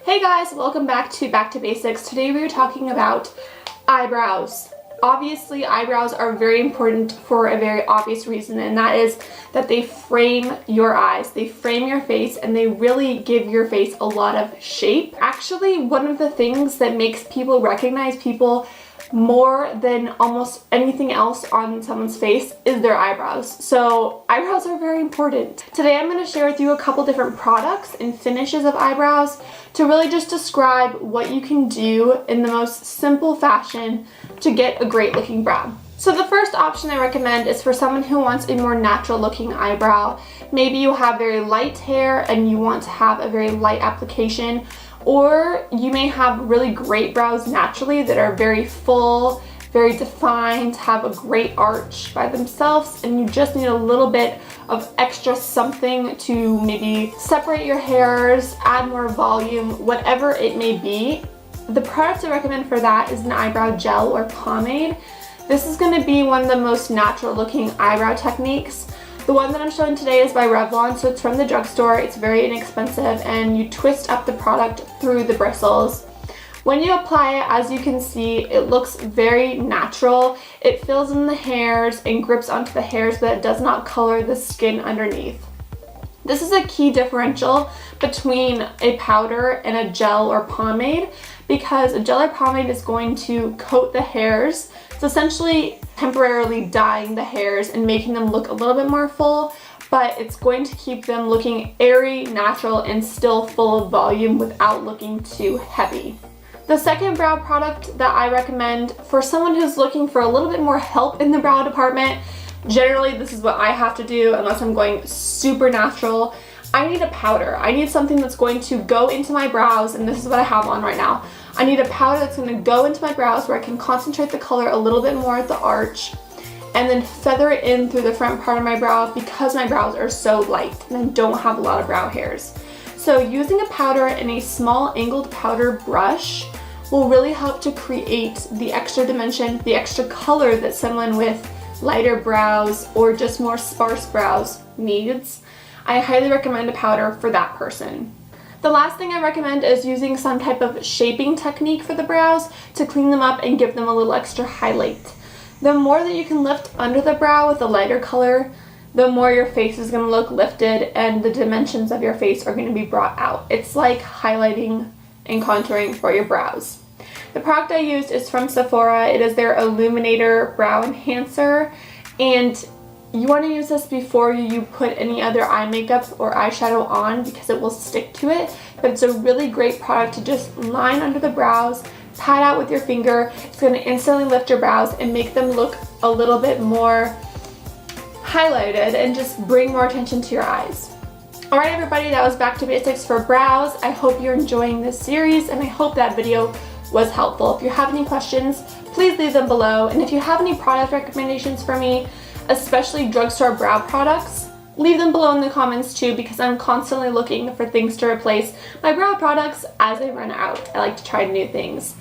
Hey guys, welcome back to Basics. Today we are talking about eyebrows. Obviously, eyebrows are very important for a very obvious reason, and that is that they frame your eyes, they frame your face, and they really give your face a lot of shape. Actually, one of the things that makes people recognize people more than almost anything else on someone's face is their eyebrows. So eyebrows are very important. Today I'm going to share with you a couple different products and finishes of eyebrows to really just describe what you can do in the most simple fashion to get a great looking brow. So the first option I recommend is for someone who wants a more natural looking eyebrow. Maybe you have very light hair and you want to have a very light application, or you may have really great brows naturally that are very full, very defined, have a great arch by themselves, and you just need a little bit of extra something to maybe separate your hairs, add more volume, whatever it may be. The product I recommend for that is an eyebrow gel or pomade. This is going to be one of the most natural looking eyebrow techniques. The one that I'm showing today is by Revlon, so it's from the drugstore. It's very inexpensive, and you twist up the product through the bristles. When you apply it, as you can see, it looks very natural. It fills in the hairs and grips onto the hairs, but it does not color the skin underneath. This is a key differential between a powder and a gel or pomade, because a gel or pomade is going to coat the hairs. It's essentially temporarily dyeing the hairs and making them look a little bit more full, but it's going to keep them looking airy, natural, and still full of volume without looking too heavy. The second brow product that I recommend for someone who's looking for a little bit more help in the brow department, generally this is what I have to do unless I'm going super natural. I need a powder. I need something that's going to go into my brows, and this is what I have on right now. I need a powder that's going to go into my brows where I can concentrate the color a little bit more at the arch and then feather it in through the front part of my brow because my brows are so light and I don't have a lot of brow hairs. So using a powder and a small angled powder brush will really help to create the extra dimension, the extra color that someone with lighter brows or just more sparse brows needs. I highly recommend a powder for that person. The last thing I recommend is using some type of shaping technique for the brows to clean them up and give them a little extra highlight. The more that you can lift under the brow with a lighter color, the more your face is going to look lifted and the dimensions of your face are going to be brought out. It's like highlighting and contouring for your brows. The product I used is from Sephora. It is their Illuminator Brow Enhancer, and you want to use this before you put any other eye makeup or eyeshadow on because it will stick to it, but it's a really great product to just line under the brows, pat out with your finger. It's going to instantly lift your brows and make them look a little bit more highlighted and just bring more attention to your eyes. Alright everybody, that was Back to Basics for brows. I hope you're enjoying this series, and I hope that video was helpful. If you have any questions, please leave them below, and if you have any product recommendations for me, especially drugstore brow products, leave them below in the comments too, because I'm constantly looking for things to replace my brow products as I run out. I like to try new things.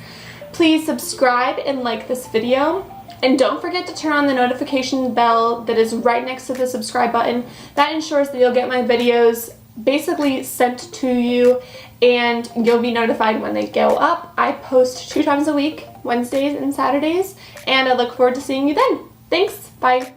Please subscribe and like this video, and don't forget to turn on the notification bell that is right next to the subscribe button. That ensures that you'll get my videos basically sent to you and you'll be notified when they go up. I post 2 times a week, Wednesdays and Saturdays, and I look forward to seeing you then. Thanks, bye.